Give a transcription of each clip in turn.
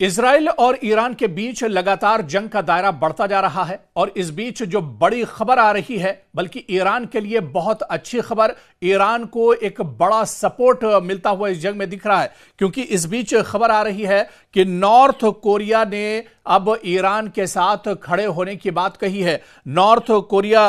Israel और Iran के बीच लगातार जंग का दायरा बढ़ता जा रहा है और इस बीच जो बड़ी खबर आ रही है, बल्कि ईरान के लिए बहुत अच्छी खबर, ईरान को एक बड़ा सपोर्ट मिलता हुआ इस जंग में दिख रहा है। क्योंकि इस बीच खबर आ रही है कि नॉर्थ कोरिया ने अब ईरान के साथ खड़े होने की बात कही है। नॉर्थ कोरिया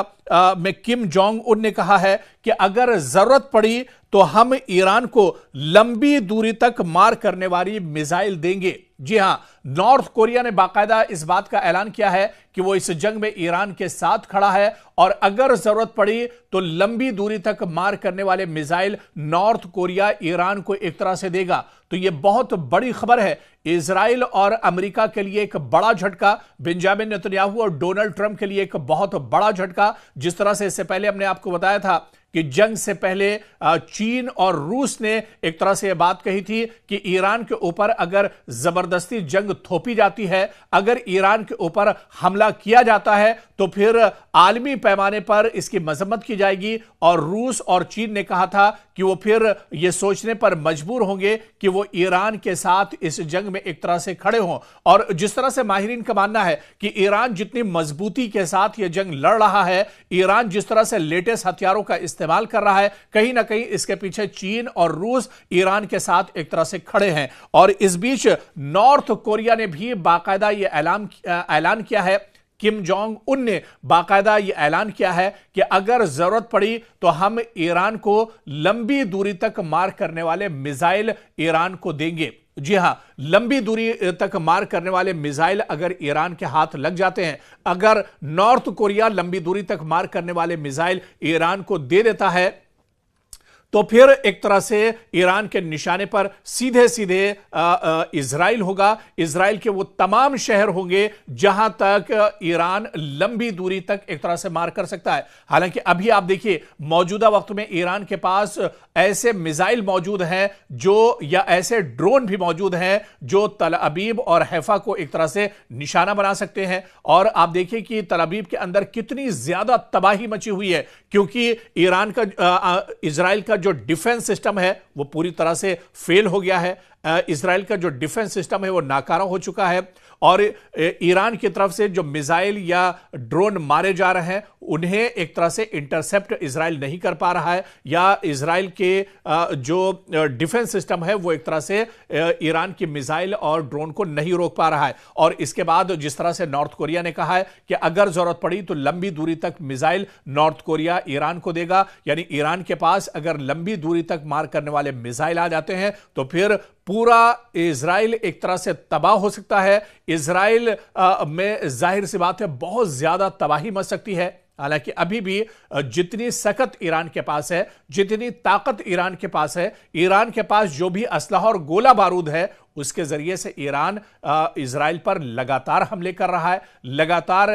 में किम जोंग उन ने कहा है कि अगर जरूरत पड़ी तो हम ईरान को लंबी दूरी तक मार करने वाली मिसाइल देंगे। जी हां, नॉर्थ कोरिया ने बाकायदा इस बात का ऐलान किया है कि वो इस जंग में ईरान के साथ खड़ा है और अगर जरूरत पड़ी तो लंबी दूरी तक मार करने वाले मिसाइल नॉर्थ कोरिया ईरान को एक तरह से देगा। तो यह बहुत बड़ी खबर है इजराइल और अमेरिका के लिए, एक बड़ा झटका, बेंजामिन नेतन्याहू और डोनाल्ड ट्रंप के लिए एक बहुत बड़ा झटका। जिस तरह से इससे पहले हमने आपको बताया था कि जंग से पहले चीन और रूस ने एक तरह से यह बात कही थी कि ईरान के ऊपर अगर जबरदस्ती जंग थोपी जाती है, अगर ईरान के ऊपर हमला किया जाता है तो फिर आलमी पैमाने पर इसकी मजम्मत की जाएगी। और रूस और चीन ने कहा था कि वो फिर यह सोचने पर मजबूर होंगे कि वो ईरान के साथ इस जंग में एक तरह से खड़े हों। और जिस तरह से माहिरीन का मानना है कि ईरान जितनी मजबूती के साथ यह जंग लड़ रहा है, ईरान जिस तरह से लेटेस्ट हथियारों का इस्तेमाल कर रहा है, कहीं ना कहीं इसके पीछे चीन और रूस ईरान के साथ एक तरह से खड़े हैं। और इस बीच नॉर्थ कोरिया ने भी बाकायदा यह ऐलान किया है, किम जोंग उन ने बाकायदा यह ऐलान किया है कि अगर जरूरत पड़ी तो हम ईरान को लंबी दूरी तक मार करने वाले मिसाइल ईरान को देंगे। जी हां, लंबी दूरी तक मार करने वाले मिसाइल अगर ईरान के हाथ लग जाते हैं, अगर नॉर्थ कोरिया लंबी दूरी तक मार करने वाले मिसाइल ईरान को दे देता है, तो फिर एक तरह से ईरान के निशाने पर सीधे सीधे इजराइल होगा। इजराइल के वो तमाम शहर होंगे जहां तक ईरान लंबी दूरी तक एक तरह से मार कर सकता है। हालांकि अभी आप देखिए, मौजूदा वक्त में ईरान के पास ऐसे मिसाइल मौजूद हैं जो, या ऐसे ड्रोन भी मौजूद हैं जो तल अबीब और हैफा को एक तरह से निशाना बना सकते हैं। और आप देखिए कि तल अबीब के अंदर कितनी ज्यादा तबाही मची हुई है, क्योंकि ईरान का इजराइल का जो डिफेंस सिस्टम है वो पूरी तरह से फेल हो गया है। इजराइल का जो डिफेंस सिस्टम है वो नाकारा हो चुका है और ईरान की तरफ से जो मिसाइल या ड्रोन मारे जा रहे हैं उन्हें एक तरह से इंटरसेप्ट इजराइल नहीं कर पा रहा है, या इजराइल के जो डिफेंस सिस्टम है वो एक तरह से ईरान की मिसाइल और ड्रोन को नहीं रोक पा रहा है। और इसके बाद जिस तरह से नॉर्थ कोरिया ने कहा है कि अगर जरूरत पड़ी तो लंबी दूरी तक मिसाइल नॉर्थ कोरिया ईरान को देगा, यानी ईरान के पास अगर लंबी दूरी तक मार करने वाले मिसाइल आ जाते हैं तो फिर पूरा इजराइल एक तरह से तबाह हो सकता है। इजराइल में जाहिर सी बात है बहुत ज्यादा तबाही मच सकती है। हालांकि अभी भी जितनी सकत ईरान के पास है, जितनी ताकत ईरान के पास है, ईरान के पास जो भी असलहा और गोला बारूद है, उसके जरिए से ईरान इजराइल पर लगातार हमले कर रहा है। लगातार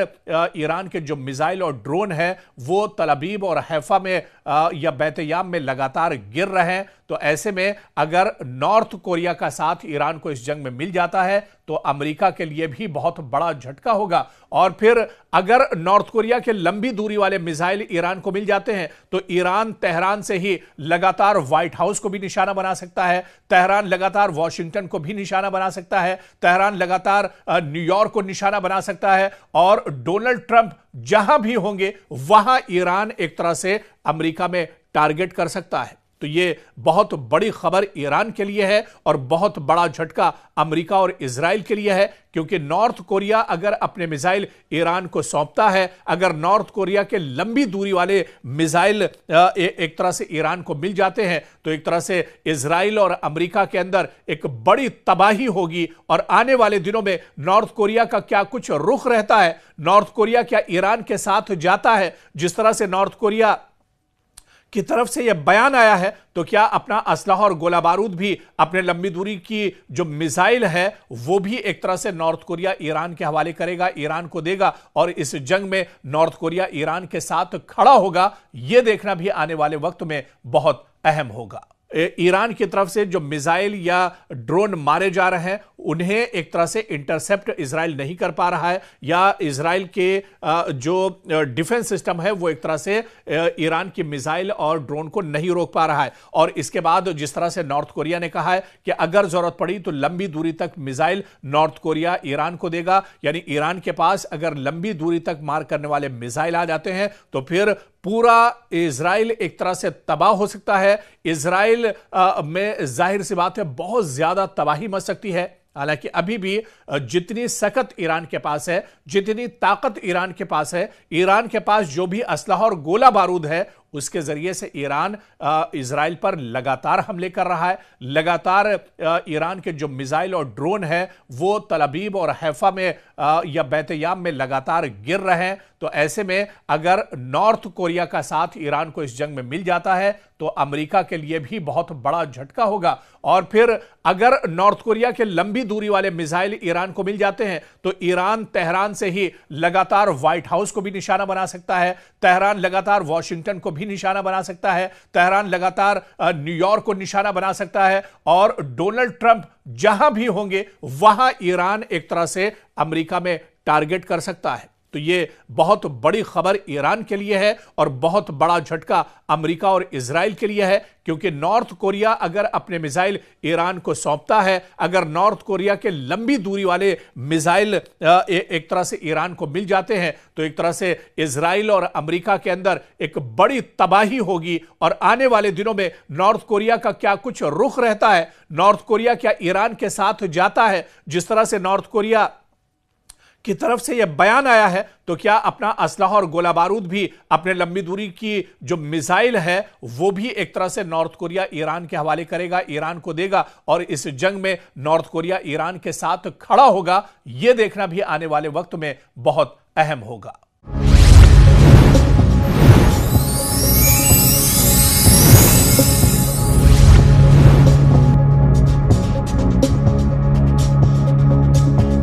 ईरान के जो मिसाइल और ड्रोन है वो तल अबीब और हैफा में या बैतयाम में लगातार गिर रहे हैं। तो ऐसे में अगर नॉर्थ कोरिया का साथ ईरान को इस जंग में मिल जाता है तो अमेरिका के लिए भी बहुत बड़ा झटका होगा। और फिर अगर नॉर्थ कोरिया के लंबी दूरी वाले मिसाइल ईरान को मिल जाते हैं तो ईरान तेहरान से ही लगातार व्हाइट हाउस को भी निशाना बना सकता है, तेहरान लगातार वॉशिंगटन को भी निशाना बना सकता है, तेहरान लगातार न्यूयॉर्क को निशाना बना सकता है। और डोनाल्ड ट्रंप जहां भी होंगे वहां ईरान एक तरह से अमेरिका में टारगेट कर सकता है। तो यह बहुत बड़ी खबर ईरान के लिए है और बहुत बड़ा झटका अमेरिका और इजराइल के लिए है, क्योंकि नॉर्थ कोरिया अगर अपने मिसाइल ईरान को सौंपता है, अगर नॉर्थ कोरिया के लंबी दूरी वाले मिसाइल एक तरह से ईरान को मिल जाते हैं तो एक तरह से इजराइल और अमेरिका के अंदर एक बड़ी तबाही होगी। और आने वाले दिनों में नॉर्थ कोरिया का क्या कुछ रुख रहता है, नॉर्थ कोरिया क्या ईरान के साथ जाता है, जिस तरह से नॉर्थ कोरिया की तरफ से यह बयान आया है, तो क्या अपना असलहा और गोला बारूद भी, अपने लंबी दूरी की जो मिसाइल है वो भी एक तरह से नॉर्थ कोरिया ईरान के हवाले करेगा, ईरान को देगा और इस जंग में नॉर्थ कोरिया ईरान के साथ खड़ा होगा? यह देखना भी आने वाले वक्त में बहुत अहम होगा। ईरान की तरफ से जो मिसाइल या ड्रोन मारे जा रहे हैं उन्हें एक तरह से इंटरसेप्ट इजराइल नहीं कर पा रहा है, या इजराइल के जो डिफेंस सिस्टम है वो एक तरह से ईरान की मिसाइल और ड्रोन को नहीं रोक पा रहा है। और इसके बाद जिस तरह से नॉर्थ कोरिया ने कहा है कि अगर जरूरत पड़ी तो लंबी दूरी तक मिसाइल नॉर्थ कोरिया ईरान को देगा, यानी ईरान के पास अगर लंबी दूरी तक मार करने वाले मिसाइल आ जाते हैं तो फिर पूरा इजराइल एक तरह से तबाह हो सकता है। इजराइल में जाहिर सी बात है बहुत ज्यादा तबाही मच सकती है। हालांकि अभी भी जितनी सख्त ईरान के पास है, जितनी ताकत ईरान के पास है, ईरान के पास जो भी असलहा और गोला बारूद है, उसके जरिए से ईरान इजराइल पर लगातार हमले कर रहा है। लगातार ईरान के जो मिसाइल और ड्रोन है वो तल अबीब और हैफा में या बैतयाम में लगातार गिर रहे हैं। तो ऐसे में अगर नॉर्थ कोरिया का साथ ईरान को इस जंग में मिल जाता है तो अमेरिका के लिए भी बहुत बड़ा झटका होगा। और फिर अगर नॉर्थ कोरिया के लंबी दूरी वाले मिसाइल ईरान को मिल जाते हैं तो ईरान तेहरान से ही लगातार व्हाइट हाउस को भी निशाना बना सकता है, तेहरान लगातार वॉशिंगटन को भी निशाना बना सकता है, तेहरान लगातार न्यूयॉर्क को निशाना बना सकता है, और डोनाल्ड ट्रंप जहां भी होंगे वहां ईरान एक तरह से अमेरिका में टारगेट कर सकता है। तो यह बहुत बड़ी खबर ईरान के लिए है और बहुत बड़ा झटका अमेरिका और इजराइल के लिए है, क्योंकि नॉर्थ कोरिया अगर अपने मिसाइल ईरान को सौंपता है, अगर नॉर्थ कोरिया के लंबी दूरी वाले मिसाइल एक तरह से ईरान को मिल जाते हैं तो एक तरह से इजराइल और अमेरिका के अंदर एक बड़ी तबाही होगी। और आने वाले दिनों में नॉर्थ कोरिया का क्या कुछ रुख रहता है, नॉर्थ कोरिया क्या ईरान के साथ जाता है, जिस तरह से नॉर्थ कोरिया की तरफ से यह बयान आया है, तो क्या अपना असलहा और गोला बारूद भी, अपने लंबी दूरी की जो मिसाइल है वो भी एक तरह से नॉर्थ कोरिया ईरान के हवाले करेगा, ईरान को देगा, और इस जंग में नॉर्थ कोरिया ईरान के साथ खड़ा होगा? यह देखना भी आने वाले वक्त में बहुत अहम होगा।